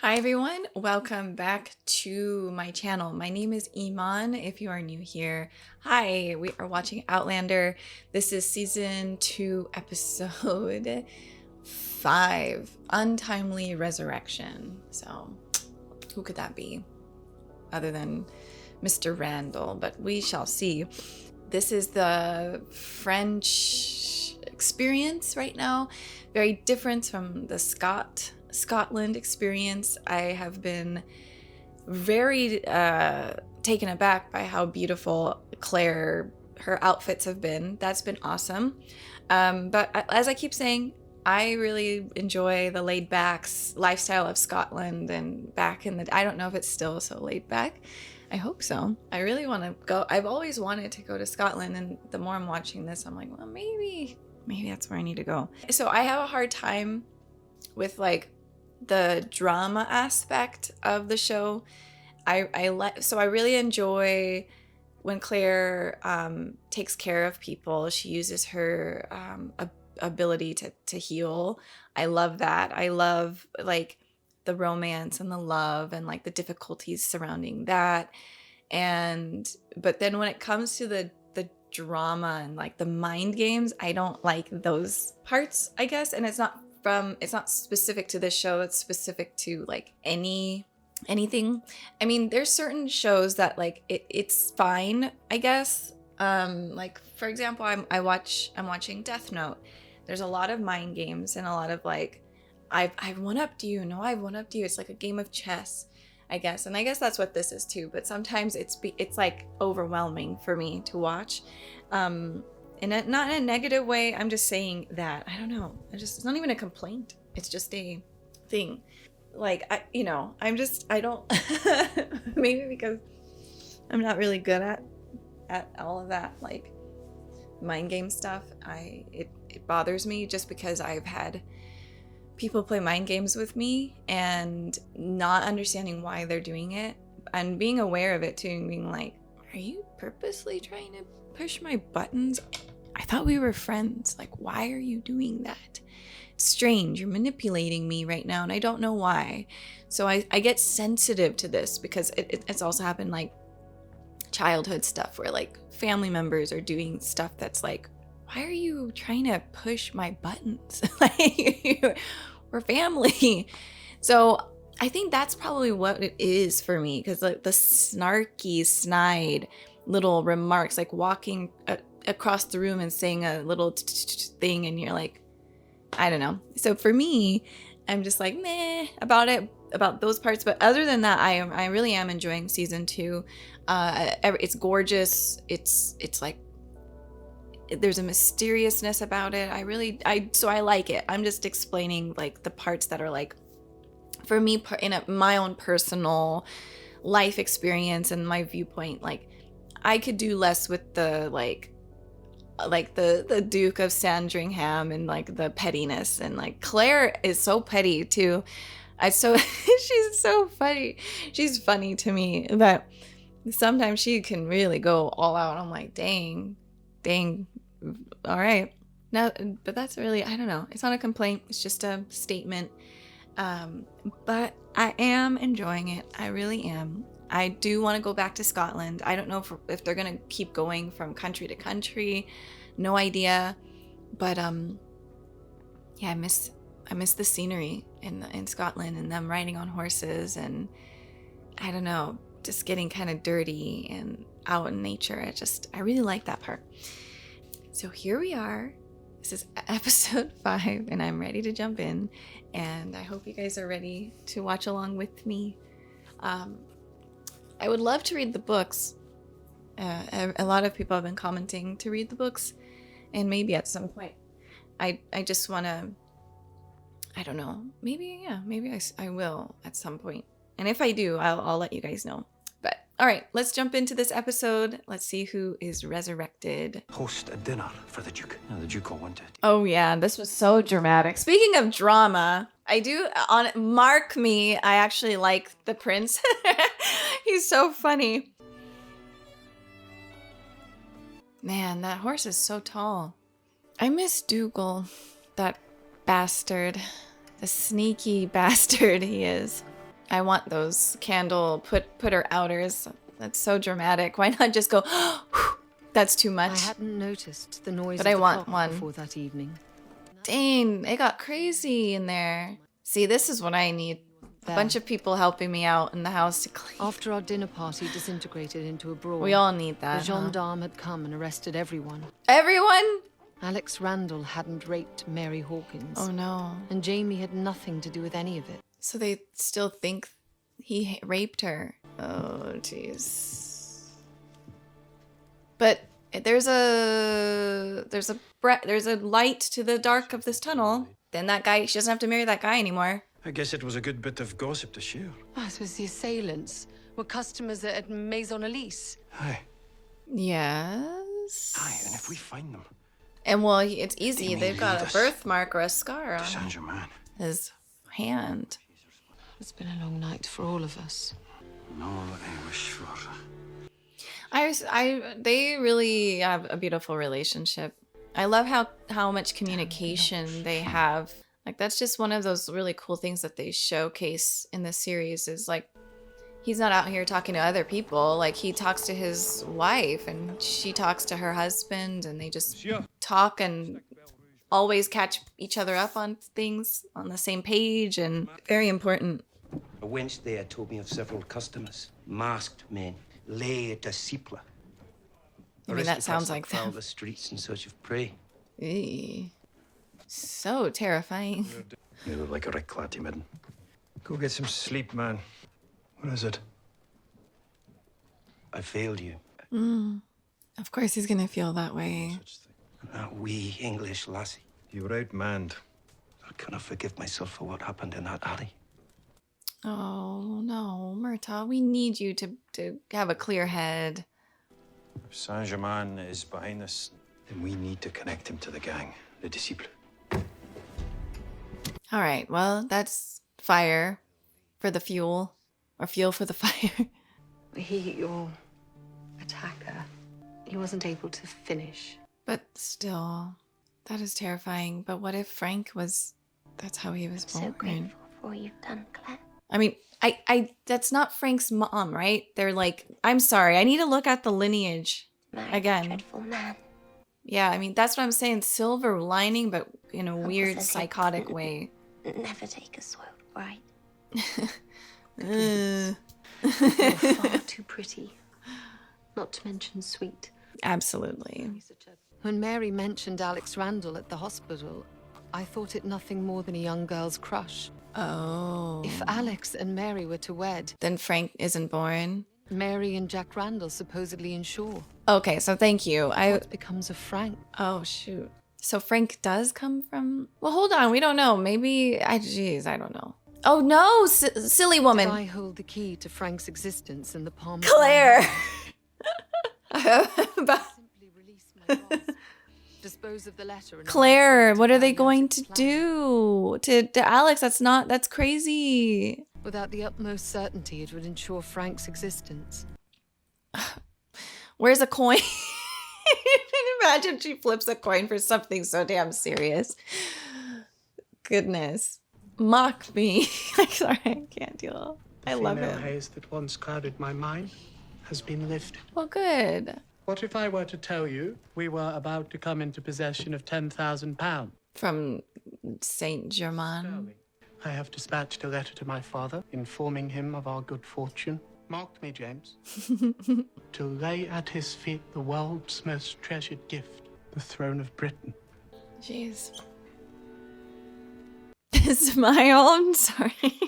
Hi everyone, welcome back to my channel. My name is Iman if you are new here. Hi, we are watching Outlander. This is season 2, episode 5, Untimely Resurrection. So, who could that be other than Mr. Randall? But we shall see. This is the French experience right now. Very different from the Scotland experience. I have been very taken aback by how beautiful Claire, her outfits have been. That's been awesome. But as I keep saying, I really enjoy the laid back lifestyle of Scotland and back in the, I don't know if it's still so laid back. I hope so. I really want to go. I've always wanted to go to Scotland, and the more I'm watching this, I'm like, well, maybe that's where I need to go. So I have a hard time with like the drama aspect of the show. So I really enjoy when Claire takes care of people. She uses her ability to heal. I love that. I love like the romance and the love and like the difficulties surrounding that. But then when it comes to the drama and like the mind games, I don't like those parts, I guess. And it's not specific to this show. It's specific to like anything. I mean, there's certain shows that like it's fine, I guess. Like for example, I'm watching Death Note. There's a lot of mind games and a lot of like, I've one-upped you. No, I've one-upped you. It's like a game of chess, I guess. And I guess that's what this is too. But sometimes it's like overwhelming for me to watch. Not in a negative way. I'm just saying that, I don't know. It's not even a complaint. It's just a thing. Like, I don't, maybe because I'm not really good at all of that, like mind game stuff. It bothers me just because I've had people play mind games with me and not understanding why they're doing it and being aware of it too and being like, are you purposely trying to push my buttons? I thought we were friends. Like, why are you doing that? It's strange. You're manipulating me right now and I don't know why. So I get sensitive to this because it's also happened like childhood stuff where like family members are doing stuff that's like, why are you trying to push my buttons? Like, we're family. So I think that's probably what it is for me, because like the snarky, snide little remarks, like walking across the room and saying a little thing, and you're like, I don't know. So for me, I'm just like meh about it, about those parts. But other than that, I really am enjoying season 2. It's gorgeous. It's like there's a mysteriousness about it. So I like it. I'm just explaining like the parts that are like, for me, my own personal life experience and my viewpoint. Like, I could do less with the like the Duke of Sandringham and like the pettiness, and like Claire is so petty too. She's so funny. She's funny to me, but sometimes she can really go all out. I'm like, dang, all right. Now, but that's really, I don't know. It's not a complaint. It's just a statement. But I am enjoying it. I really am. I do want to go back to Scotland. I don't know if they're going to keep going from country to country. No idea. But yeah, I miss the scenery in Scotland and them riding on horses, and I don't know, just getting kind of dirty and out in nature. I really like that part. So here we are. This is episode 5 and I'm ready to jump in, and I hope you guys are ready to watch along with me. I would love to read the books. A lot of people have been commenting to read the books, and maybe at some point I just want to, I don't know, maybe I will at some point. And if I do, I'll let you guys know. But all right, let's jump into this episode. Let's see who is resurrected. Host a dinner for the Duke. The Duke will want it. Oh yeah, this was so dramatic. Speaking of drama, mark me, I actually like the prince. He's so funny. Man, that horse is so tall. I miss Dougal, that bastard. The sneaky bastard he is. I want those candle put her outers. That's so dramatic. Why not just go, that's too much. I hadn't noticed the noise But of I the want clock one. before that evening. Dang, it got crazy in there. See, this is what I need. A bunch of people helping me out in the house to clean. After our dinner party disintegrated into a brawl, We all need the that, huh? gendarme had come and arrested everyone. Everyone? Alex Randall hadn't raped Mary Hawkins. Oh no. And Jamie had nothing to do with any of it. So they still think he raped her. Oh, jeez. But there's a light to the dark of this tunnel. Then that guy, she doesn't have to marry that guy anymore. I guess it was a good bit of gossip to share. It was the assailants. Were customers at Maison Elise. Aye. Yes. Aye, and if we find them... And well, it's easy. They may They've got lead a us birthmark or a scar to on Saint-Germain. his hand. It's been a long night for all of us. No, I wish for... They really have a beautiful relationship. I love how much communication they have. Like, that's just one of those really cool things that they showcase in the series is like, he's not out here talking to other people. Like, he talks to his wife and she talks to her husband and they just talk and always catch each other up on things on the same page, and very important. A wench there told me of several customers, masked men, lay disciple. I mean, that sounds like prowl them. the streets in search of prey. Eee. So terrifying. You look like a right clatty midden. Go get some sleep, man. What is it? I failed you. Of course he's gonna feel that way. That wee English lassie. You were outmanned. I cannot forgive myself for what happened in that alley. Oh no, Murtaugh, we need you to have a clear head. If Saint-Germain is behind this, then we need to connect him to the gang, the disciple. All right, well, that's fire for the fuel, or fuel for the fire. Your attacker, he wasn't able to finish. But still, that is terrifying. But what if Frank was, that's how he was born? So grateful for all you've done, Claire. I mean, that's not Frank's mom, right? They're like, I'm sorry, I need to look at the lineage Married again. a dreadful man. Yeah, I mean, that's what I'm saying, silver lining, but in a weird, says he- psychotic way. Never take a soiled bride. Uh, You're far too pretty. Not to mention sweet. Absolutely. When Mary mentioned Alex Randall at the hospital, I thought it nothing more than a young girl's crush. Oh. If Alex and Mary were to wed, Then Frank isn't born. Mary and Jack Randall supposedly insure. Okay, so thank you. What becomes of Frank? Oh, shoot. So Frank does come from... Well, hold on. We don't know. Maybe... Jeez, I don't know. Oh, no! Silly woman. Did I hold the key to Frank's existence in the palm of Claire! my hand? Simply release my grasp, dispose of the letter. And Claire, what are they carry out going its to plan. do? To Alex, that's crazy. Without the utmost certainty, it would ensure Frank's existence. Where's a coin? Imagine she flips a coin for something so damn serious. Goodness. Mock me. I'm sorry, I can't deal. I love female it. haze that once clouded my mind has been lifted. Well, good. What if I were to tell you we were about to come into possession of £10,000? From Saint Germain. I have dispatched a letter to my father, informing him of our good fortune. Mark me, James. To lay at his feet the world's most treasured gift, the throne of Britain. Jeez. Smile, I'm sorry.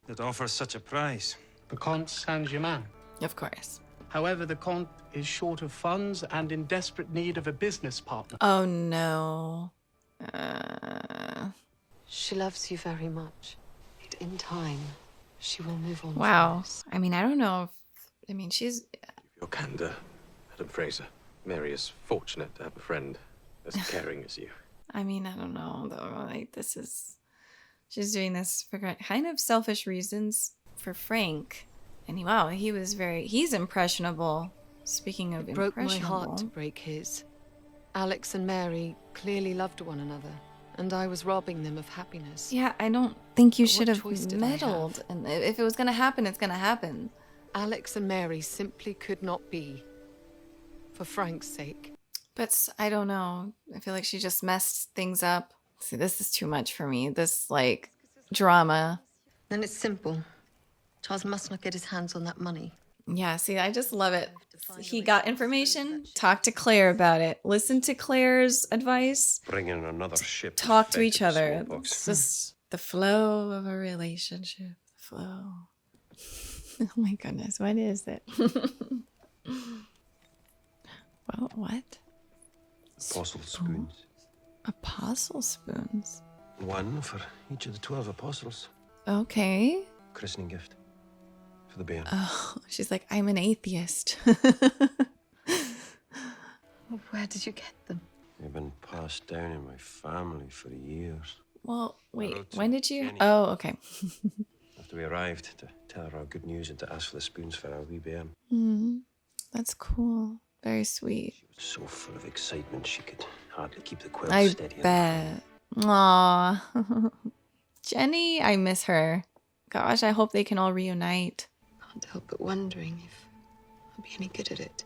That offers such a prize. The Comte Saint-Germain. Of course. However, the Comte is short of funds and in desperate need of a business partner. Oh no. She loves you very much. In time, she will move on. Wow. from us. I mean, I don't know if, she's... Your candor, Madam Fraser. Mary is fortunate to have a friend as caring as you. I mean, I don't know, though. Like, she's doing this for kind of selfish reasons for Frank. And wow, he's impressionable. Speaking of It broke my impressionable. heart to break his. Alex and Mary clearly loved one another, and I was robbing them of happiness. Yeah, I don't think you What should have choice did I have? meddled. And if it was gonna happen, it's gonna happen. Alex and Mary simply could not be. For Frank's sake. But I don't know. I feel like she just messed things up. See, this is too much for me. This, like, drama. Then it's simple. Charles must not get his hands on that money. Yeah, see, I just love it. He got information, talk to Claire about it, listen to Claire's advice, Bring in another ship. talk to infected each with other. smallpox. It's just the flow of a relationship. Flow. Oh my goodness, what is it? Well, what? Apostle spoons. Apostle spoons. One for each of the 12 apostles. Okay. Christening gift for the bairn. Oh, she's like, I'm an atheist. Where did you get them? They've been passed down in my family for years. Well, wait, wrote to when did you? Jenny. Oh, okay. After we arrived, to tell her our good news and to ask for the spoons for our wee bairn. That's cool. Very sweet. She was so full of excitement she could hardly keep the quill I steady. bet. Aw. Jenny, I miss her. Gosh, I hope they can all reunite. Can't help but wondering if I'll be any good at it.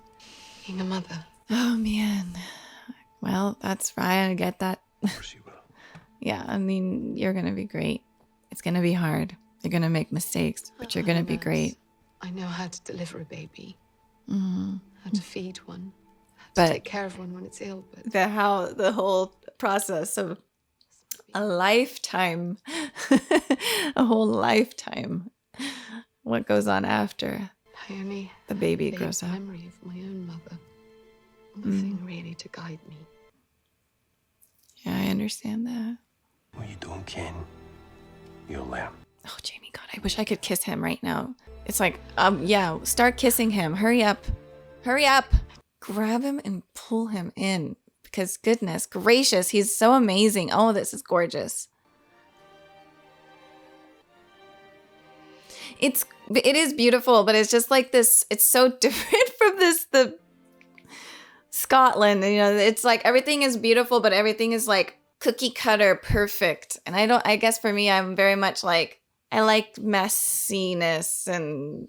Being a mother. Oh, man. Well, that's right. I get that. Of course you will. Yeah, I mean, you're going to be great. It's going to be hard. You're going to make mistakes, but you're going to be great. I know how to deliver a baby. Mm-hmm. How to feed one. How to But- take care of one when it's ill, but The whole process of a lifetime, a whole lifetime. What goes on after I only the baby vague grows up? memory of my own mother. Nothing really to guide me. Yeah, I understand that. What you don't ken, you'll learn. Oh, Jamie, God, I wish I could kiss him right now. It's like, yeah, start kissing him. Hurry up. Hurry up. Grab him and pull him in. Because goodness gracious, he's so amazing. Oh, this is gorgeous. It is beautiful, but it's just like this. It's so different from the Scotland. You know, it's like everything is beautiful, but everything is like cookie cutter perfect. And I guess for me, I'm very much like, I like messiness and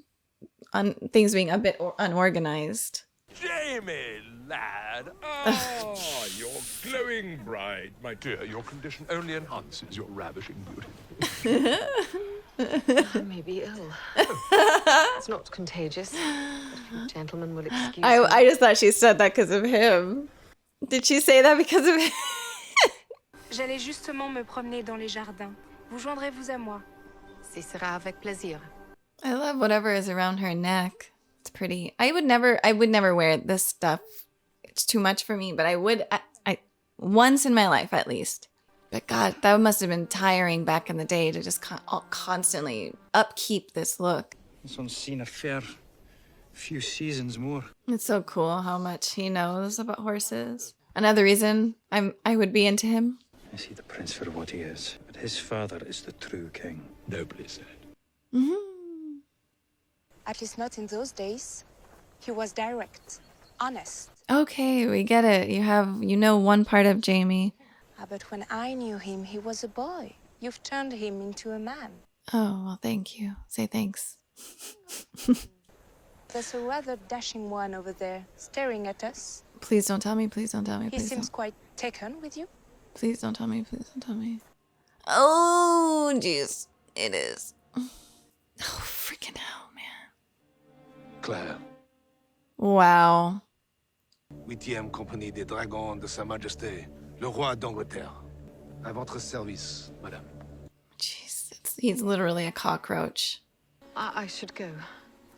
things being a bit unorganized. Jamie, lad. Ah, your glowing bride. My dear, your condition only enhances your ravishing beauty. I may be ill. It's not contagious. But if you gentlemen will excuse me. I just thought she said that because of him. Did she say that because of him? J'allais justement me promener dans les jardins. Vous joindrez-vous à moi? Ce sera avec plaisir. I love whatever is around her neck. It's pretty. I would never wear this stuff. It's too much for me, but I would I once in my life at least. But God, that must have been tiring back in the day to just constantly upkeep this look. This one's seen a fair few seasons more. It's so cool how much he knows about horses. Another reason I would be into him. I see the prince for what he is, but his father is the true king. Nobly said. At least not in those days. He was direct, honest. Okay, we get it. You know one part of Jamie. But when I knew him, he was a boy. You've turned him into a man. Oh, well, thank you. Say thanks. There's a rather dashing one over there, staring at us. Please don't tell me. Please don't tell me. He Please seems don't. quite taken with you. Please don't tell me. Please don't tell me. Oh, jeez. It is. Oh, freaking hell, man. Claire, Wow. 8e compagnie des dragons de Sa Majesté, le roi d'Angleterre. À votre service, madame. Jeez. He's literally a cockroach. I should go.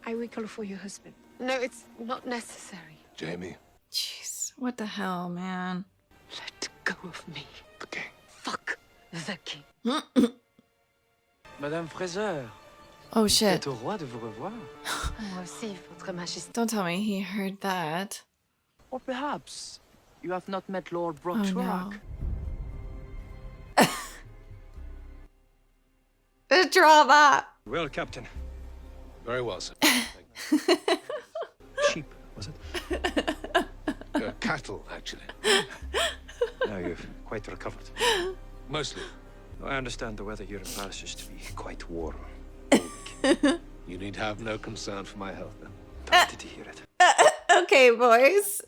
I will call for your husband. No, it's not necessary. Jamie, Jeez. What the hell, man? Let go of me. the king. Fuck the king. Madame Fraser, Oh, shit. c'est au roi de vous revoir. Moi aussi, votre majesté. Don't tell me he heard that. Or perhaps you have not met Lord Oh, no. Brockshrock. The drama. Well, Captain. Very well, sir. Sheep, was it? Cattle, actually. Now you've quite recovered. Mostly. I understand the weather here in Paris is to be quite warm. You need have no concern for my health then. Delighted to hear it. Okay, boys.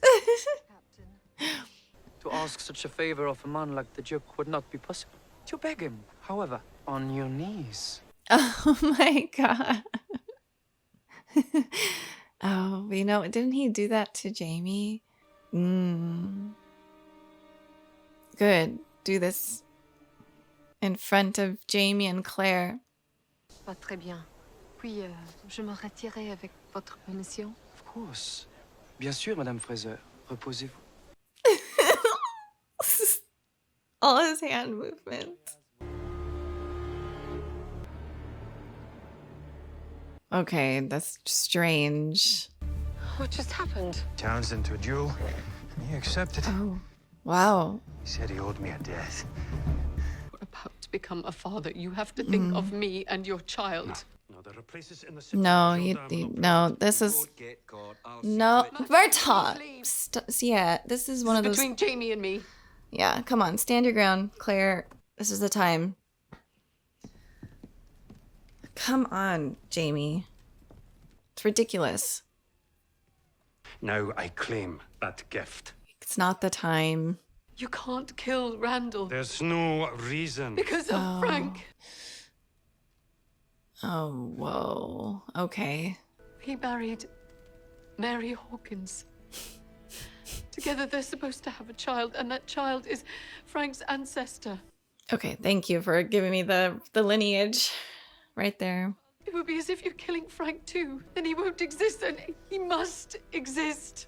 To ask such a favor of a man like the Duke would not be possible. To beg him, however, on your knees. Oh my god. Oh, you know, didn't he do that to Jamie? Good. Do this in front of Jamie and Claire. Pas très bien. Puis, je me retirerai avec votre permission. Of course. Bien sûr, Madame Fraser. Reposez-vous. All his hand movements. Okay, that's strange. What just happened? Challenged into a duel, and he accepted. Oh, wow. He said he owed me a debt. About to become a father, you have to think of me and your child. No, there are places in the city. No, no, this is... No, Bertha! Yeah, this is one of those... Between Jamie and me. Yeah, come on, stand your ground, Claire. This is the time. Come on, Jamie. It's ridiculous. Now I claim that gift. It's not the time. You can't kill Randall There's no reason. because of Frank. Oh, whoa. Okay. He married Mary Hawkins. Together they're supposed to have a child, and that child is Frank's ancestor. Okay, thank you for giving me the lineage right there. It would be as if you're killing Frank too. Then he won't exist, and he must exist.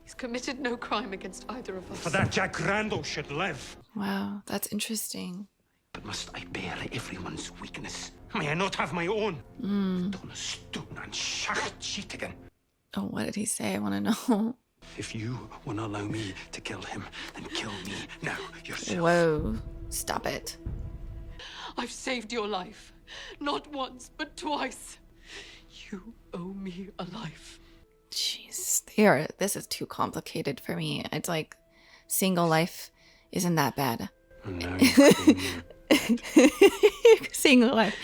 He's committed no crime against either of us. For that Jack Randall should live. Wow, that's interesting. But must I bear everyone's weakness? May I not have my own? Donna Stone and Shach cheat again. Oh, what did he say? I want to know. If you want to allow me to kill him, then kill me now yourself. Whoa, stop it. I've saved your life. Not once, but twice. You owe me a life. Jeez, this is too complicated for me. It's like single life isn't that bad. And now you claim your Single life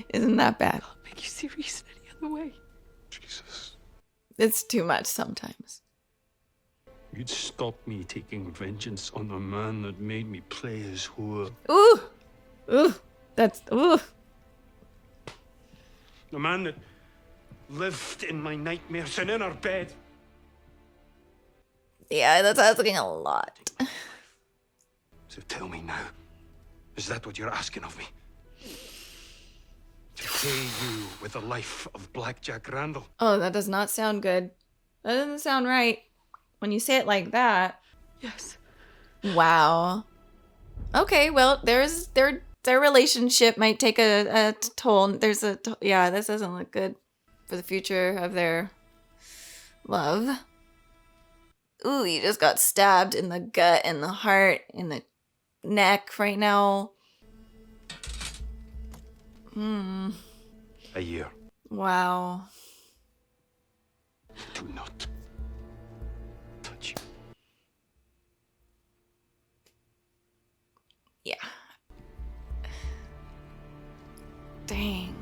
isn't that bad. Can't make you serious in any other way. Jesus. It's too much sometimes. You'd stop me taking vengeance on the man that made me play his whore. Ooh, ooh, that's ooh. The man that lived in my nightmares and in our bed. Yeah, that's asking a lot. So tell me now, is that what you're asking of me? To pay you with the life of Black Jack Randall? Oh, that does not sound good. That doesn't sound right. When you say it like that. Yes. Wow. Okay, well, their relationship might take a toll. Yeah, this doesn't look good for the future of their love. Ooh, you just got stabbed in the gut, in the heart, in the neck right now. A year. Wow. Do not touch you. Yeah. Dang.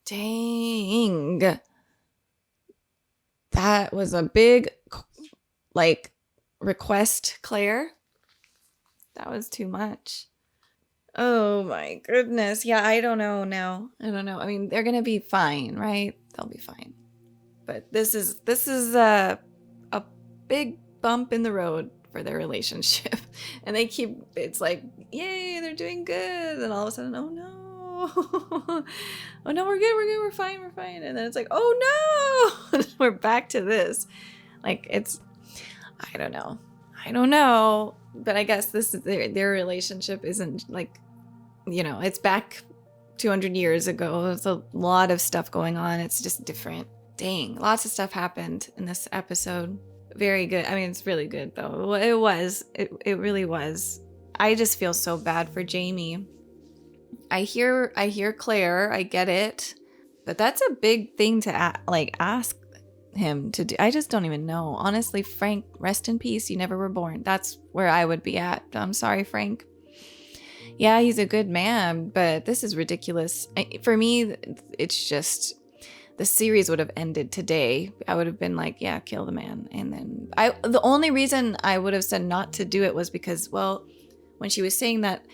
Dang. That was a big, like, request, Claire. That was too much. Oh my goodness. Yeah, I don't know now. I don't know. I mean, they're gonna be fine, right? They'll be fine. But this is a big bump in the road for their relationship. And they keep, it's like, yay, they're doing good. And all of a sudden, oh no. Oh no, we're good, we're fine. And then it's like, oh no. We're back to this. Like, it's, I don't know. But I guess this is their relationship isn't like, you know, it's back 200 years ago. There's a lot of stuff going on. It's just different. Dang, lots of stuff happened in this episode. Very good. I mean, it's really good though. It really was. I just feel so bad for Jamie. I hear Claire. I get it, but that's a big thing to ask him to do. I just don't even know. Honestly, Frank, rest in peace. You never were born. That's where I would be at. I'm sorry, Frank. Yeah, he's a good man, but this is ridiculous. For me, it's just the series would have ended today. I would have been like, yeah, kill the man. And then the only reason I would have said not to do it was because, well, when she was saying that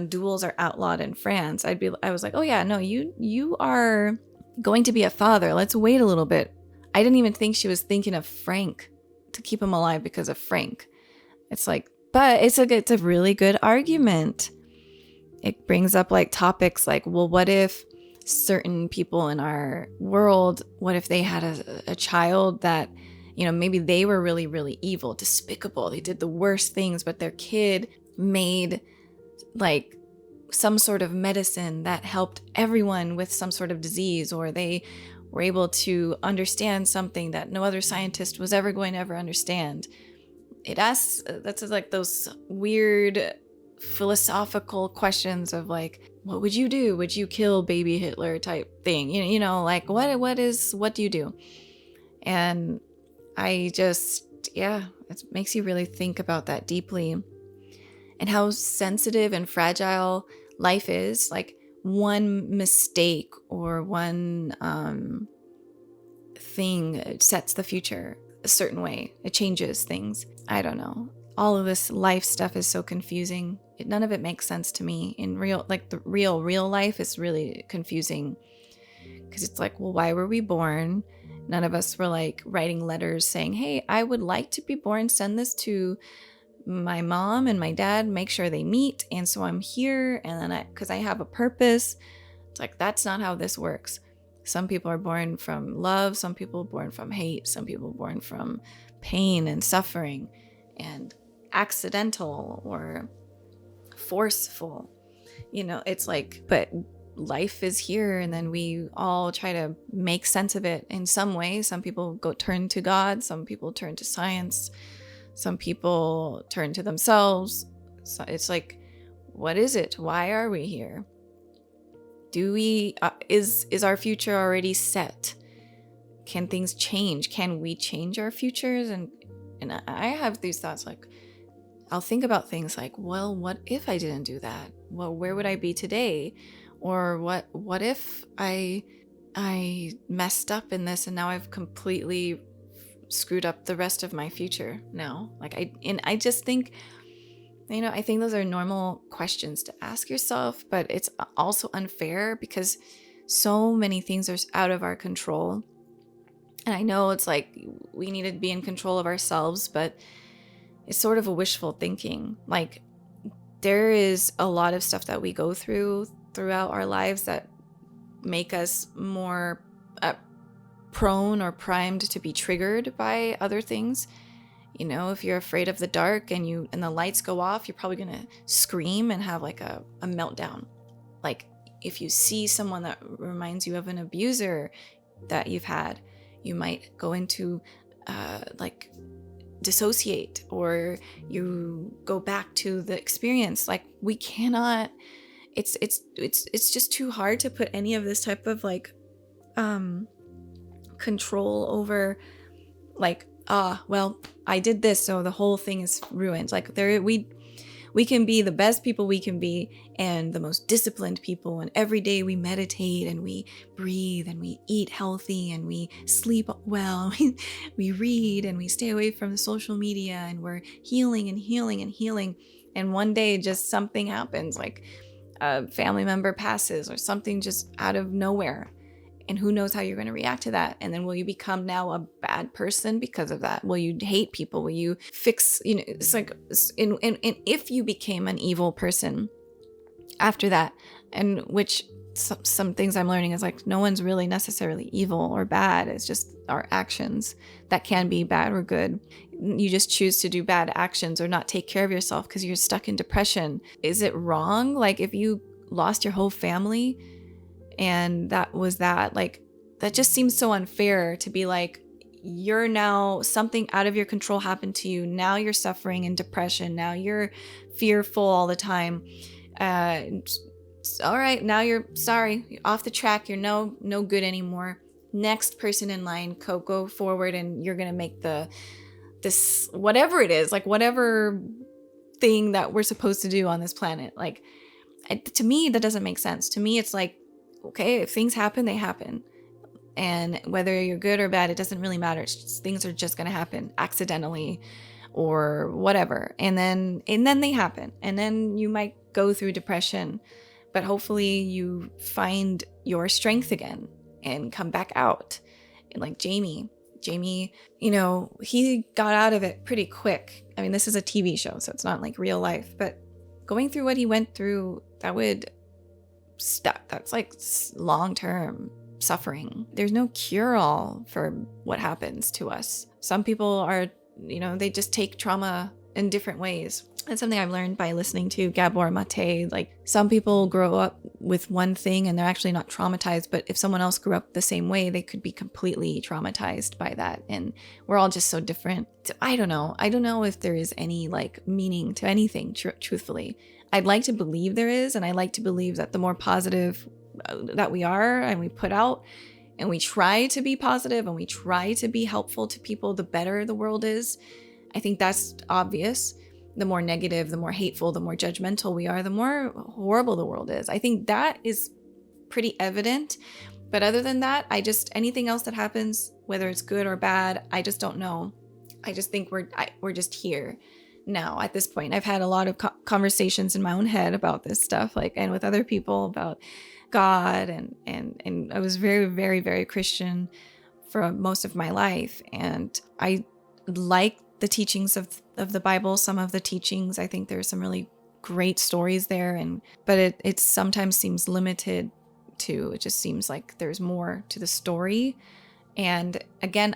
duels are outlawed in France, I was like, oh yeah, no, you are going to be a father. Let's wait a little bit. I didn't even think she was thinking of Frank, to keep him alive because of Frank. It's like, but it's a really good argument. It brings up like topics like, well, what if certain people in our world, what if they had a child that, you know, maybe they were really, really evil, despicable. They did the worst things, but their kid made like some sort of medicine that helped everyone with some sort of disease, or they were able to understand something that no other scientist was ever going to ever understand. That's like those weird philosophical questions of like, what would you do? Would you kill baby Hitler type thing? You know, like what do you do? And I just, yeah, it makes you really think about that deeply, and how sensitive and fragile life is. Like one mistake or one thing sets the future a certain way. It changes things. I don't know. All of this life stuff is so confusing. None of it makes sense to me. In real, like the real life is really confusing, because it's like, well, why were we born? None of us were like writing letters saying, hey, I would like to be born. Send this to my mom and my dad, make sure they meet. And so I'm here. And then because I have a purpose. It's like, that's not how this works. Some people are born from love. Some people are born from hate. Some people are born from pain and suffering and accidental or forceful. You know, it's like, but life is here, and then we all try to make sense of it in some way. Some people go turn to God. Some people turn to science. Some people turn to themselves. So it's like, what is it? Why are we here? Do we is our future already set? Can things change? Can we change our futures? And I have these thoughts, like I'll think about things like, well, what if I didn't do that? Well, where would I be today? Or what if I messed up in this and now I've completely screwed up the rest of my future now? Like I just think, you know, I think those are normal questions to ask yourself, but it's also unfair because so many things are out of our control. And I know it's like we need to be in control of ourselves, but it's sort of a wishful thinking. Like there is a lot of stuff that we go throughout our lives that make us more prone or primed to be triggered by other things. You know, if you're afraid of the dark and the lights go off, you're probably gonna scream and have like a meltdown. Like if you see someone that reminds you of an abuser that you've had, you might go into like dissociate, or you go back to the experience. Like we cannot, it's just too hard to put any of this type of like control over, like, well, I did this, so the whole thing is ruined. Like we can be the best people we can be and the most disciplined people, and every day we meditate and we breathe and we eat healthy and we sleep well. We read and we stay away from the social media, and we're healing and healing and healing. And one day just something happens, like a family member passes or something just out of nowhere. And who knows how you're going to react to that? And then will you become now a bad person because of that? Will you hate people? Will you fix, you know, it's like, and if you became an evil person after that, and which some things I'm learning is like, no one's really necessarily evil or bad. It's just our actions that can be bad or good. You just choose to do bad actions or not take care of yourself because you're stuck in depression. Is it wrong? Like if you lost your whole family, and that was that, like, that just seems so unfair to be like, you're now, something out of your control happened to you. Now you're suffering in depression. Now you're fearful all the time. All right, now you're sorry, you're off the track. You're no good anymore. next person in line go forward, and you're gonna make this whatever it is, like whatever thing that we're supposed to do on this planet. Like, to me, that doesn't make sense. To me, it's like, okay, if things happen, they happen. And whether you're good or bad, it doesn't really matter. It's just, things are just going to happen accidentally or whatever. And then they happen. And then you might go through depression, but hopefully you find your strength again and come back out. And like Jamie, you know, he got out of it pretty quick. I mean, this is a TV show, so it's not like real life, but going through what he went through, that's like long-term suffering. There's no cure-all for what happens to us. Some people are, you know, they just take trauma in different ways. That's something I've learned by listening to Gabor Mate. Like, some people grow up with one thing and they're actually not traumatized, but if someone else grew up the same way, they could be completely traumatized by that. And we're all just so different. So I don't know if there is any like meaning to anything, truthfully. I'd like to believe there is, and I like to believe that the more positive that we are and we put out and we try to be positive and we try to be helpful to people, the better the world is. I think that's obvious. The more negative, the more hateful, the more judgmental we are, the more horrible the world is. I think that is pretty evident. But other than that, anything else that happens, whether it's good or bad, I just don't know. I just think we're just here now at this point. I've had a lot of conversations in my own head about this stuff, like, and with other people about God, and I was very, very, very Christian for most of my life. And I like the teachings of the Bible, some of the teachings. I think there's some really great stories there, but it sometimes seems limited to, it just seems like there's more to the story. And again,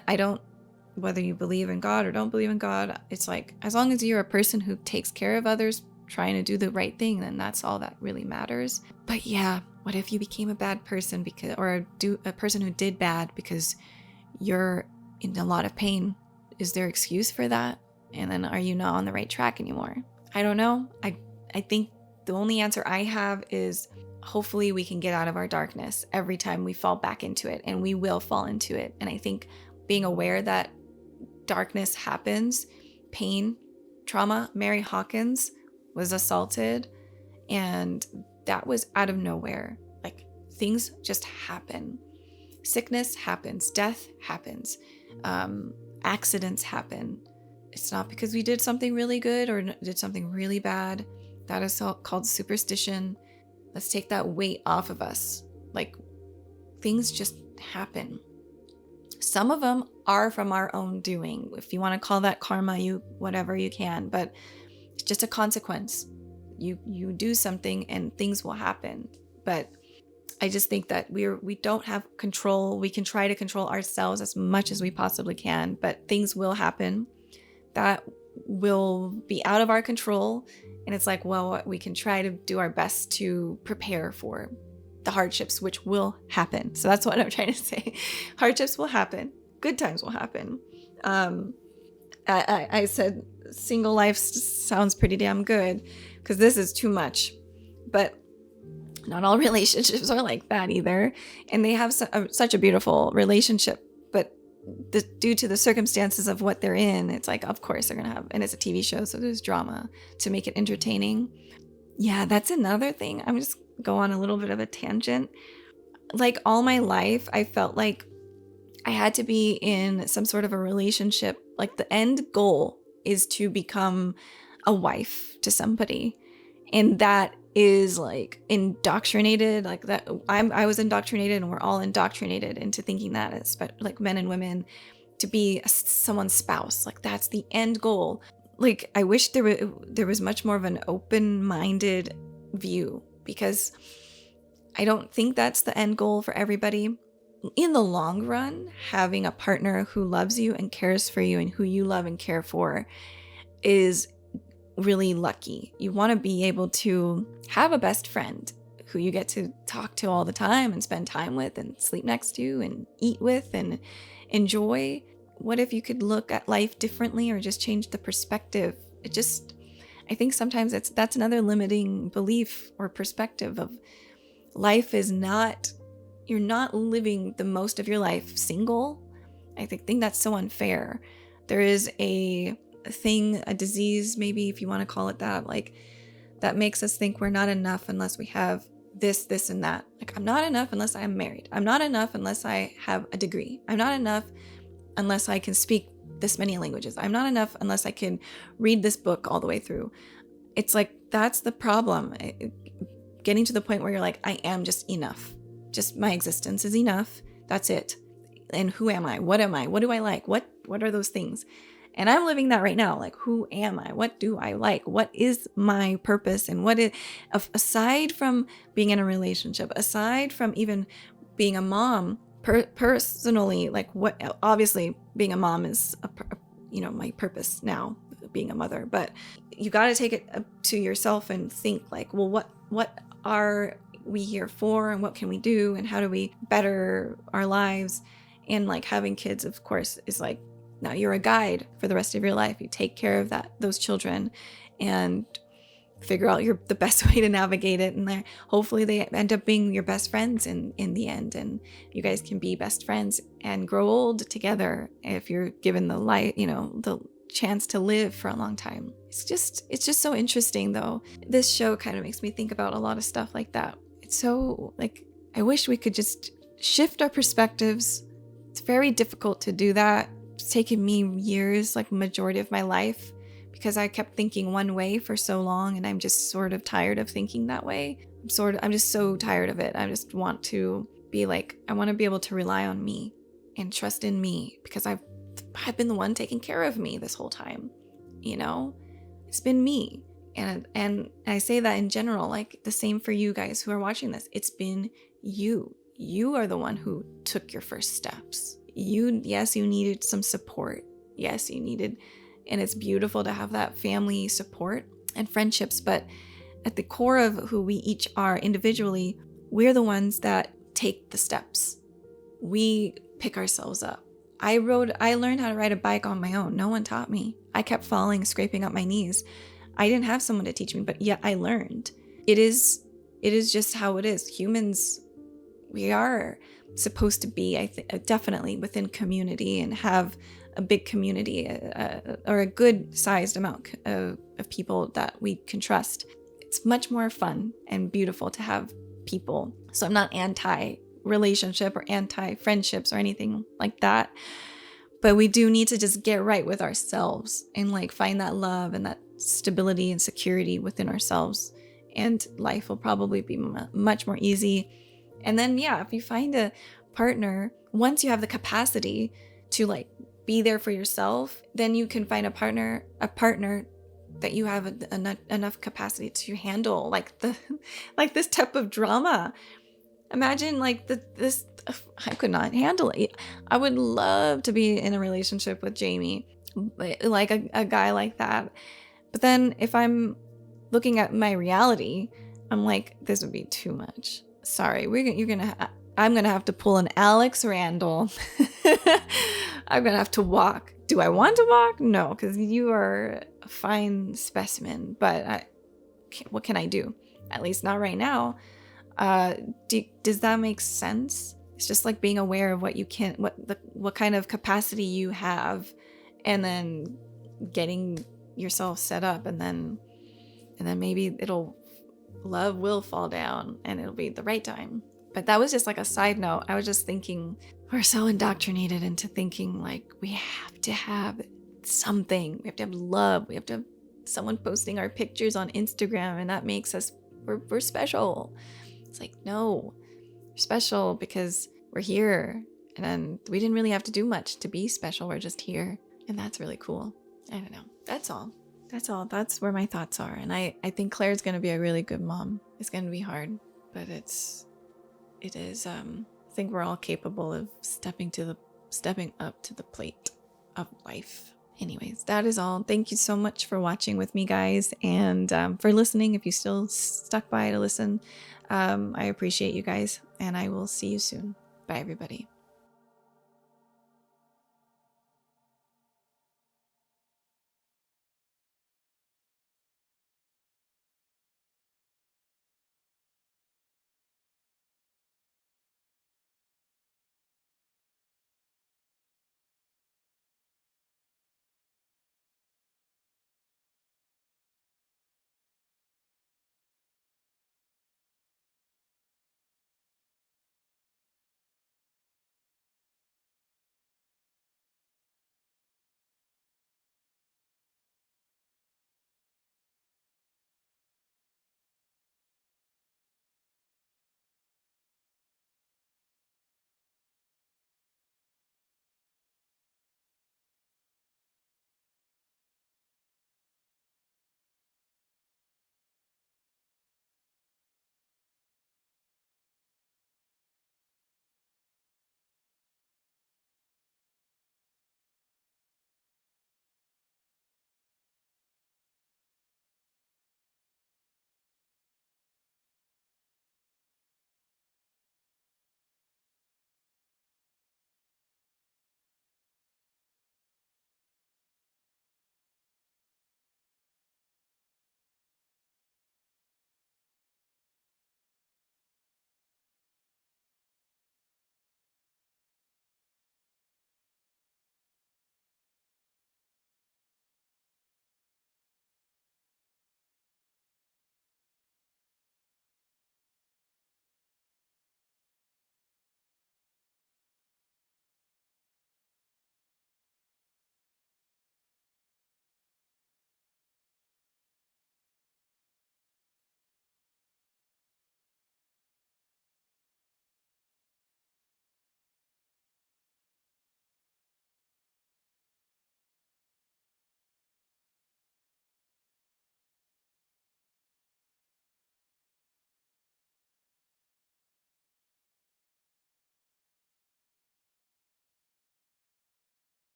whether you believe in God or don't believe in God, it's like, as long as you're a person who takes care of others, trying to do the right thing, then that's all that really matters. But yeah, what if you became a bad person or a person who did bad because you're in a lot of pain? Is there excuse for that? And then are you not on the right track anymore? I don't know. I think the only answer I have is, hopefully we can get out of our darkness every time we fall back into it, and we will fall into it. And I think being aware that darkness happens, pain, trauma. Mary Hawkins was assaulted, and that was out of nowhere. Like, things just happen. Sickness happens, death happens, accidents happen. It's not because we did something really good or did something really bad. That is called superstition. Let's take that weight off of us. Like, things just happen. Some of them are from our own doing. If you want to call that karma, whatever you can, but it's just a consequence. You do something and things will happen. But I just think that we don't have control. We can try to control ourselves as much as we possibly can, but things will happen that will be out of our control. And it's like, well, we can try to do our best to prepare for the hardships, which will happen. So that's what I'm trying to say. Hardships will happen. Good times will happen. I said single life sounds pretty damn good, because this is too much. But not all relationships are like that either. And they have such a beautiful relationship. But due to the circumstances of what they're in, it's like, of course they're going to have, and it's a TV show, so there's drama to make it entertaining. Yeah, that's another thing. I'm just go on a little bit of a tangent. Like, all my life, I felt like I had to be in some sort of a relationship. Like, the end goal is to become a wife to somebody. And that is like indoctrinated, like that. I was indoctrinated, and we're all indoctrinated into thinking that it's like men and women to be someone's spouse. Like, that's the end goal. Like, I wish there was much more of an open-minded view, because I don't think that's the end goal for everybody. In the long run, having a partner who loves you and cares for you and who you love and care for is really lucky. You want to be able to have a best friend who you get to talk to all the time and spend time with and sleep next to and eat with and enjoy. What if you could look at life differently, or just change the perspective? I think sometimes that's another limiting belief or perspective of life is not, you're not living the most of your life single. I think that's so unfair. There is a thing, a disease, maybe if you want to call it that, like that makes us think we're not enough unless we have this, this, and that. Like, I'm not enough unless I'm married. I'm not enough unless I have a degree. I'm not enough unless I can speak this many languages. I'm not enough unless I can read this book all the way through. It's like, that's the problem. Getting to the point where you're like, I am just enough. Just my existence is enough. That's it. And who am I? What am I? What do I like? What are those things? And I'm living that right now. Like, who am I? What do I like? What is my purpose? And what is, aside from being in a relationship, aside from even being a mom, personally, like what, obviously being a mom is, my purpose now, being a mother, but you got to take it to yourself and think like, well, what are we here for? And what can we do? And how do we better our lives? And like having kids, of course, is like, now you're a guide for the rest of your life. You take care of those children and figure out the best way to navigate it. And hopefully they end up being your best friends in the end. And you guys can be best friends and grow old together if you're given the the chance to live for a long time. It's just so interesting though. This show kind of makes me think about a lot of stuff like that. It's so like, I wish we could just shift our perspectives. It's very difficult to do that. It's taken me years, like majority of my life, because I kept thinking one way for so long, and I'm just sort of tired of thinking that way. I'm just so tired of it. I just want to be like, I want to be able to rely on me and trust in me, because I've been the one taking care of me this whole time. It's been me. And I say that in general, like the same for you guys who are watching this. It's been you. You are the one who took your first steps. Yes, you needed some support. Yes, you needed, and it's beautiful to have that family support and friendships, but at the core of who we each are individually, we're the ones that take the steps. We pick ourselves up. I learned how to ride a bike on my own. No one taught me. I kept falling, scraping up my knees. I didn't have someone to teach me, but yet I learned. It is just how it is. Humans, we are supposed to be, I think, definitely within community and have a big community or a good sized amount of people that we can trust. It's much more fun and beautiful to have people. So I'm not anti-relationship or anti-friendships or anything like that. But we do need to just get right with ourselves and like find that love and that stability and security within ourselves. And life will probably be much more easy. And then, yeah, if you find a partner, once you have the capacity to like be there for yourself, then you can find a partner that you have enough capacity to handle like this type of drama. Imagine like this, I could not handle it. I would love to be in a relationship with Jamie, like a guy like that. But then if I'm looking at my reality, I'm like, this would be too much. Sorry, I'm gonna have to pull an Alex Randall. I'm gonna have to walk. Do I want to walk? No, because you are a fine specimen. But what can I do? At least not right now. Does that make sense? It's just like being aware of what you can, what kind of capacity you have, and then getting yourself set up, and then maybe love will fall down and it'll be the right time. But that was just like a side note. I was just thinking, we're so indoctrinated into thinking like we have to have something. We have to have love. We have to have someone posting our pictures on Instagram, and that makes us, we're special. It's like, no, we're special because we're here. And then we didn't really have to do much to be special. We're just here. And that's really cool. I don't know. That's all. That's where my thoughts are. And I think Claire's going to be a really good mom. It's going to be hard, but it is, I think we're all capable of stepping up to the plate of life. Anyways, that is all. Thank you so much for watching with me, guys, and for listening. If you still stuck by to listen, I appreciate you guys, and I will see you soon. Bye, everybody.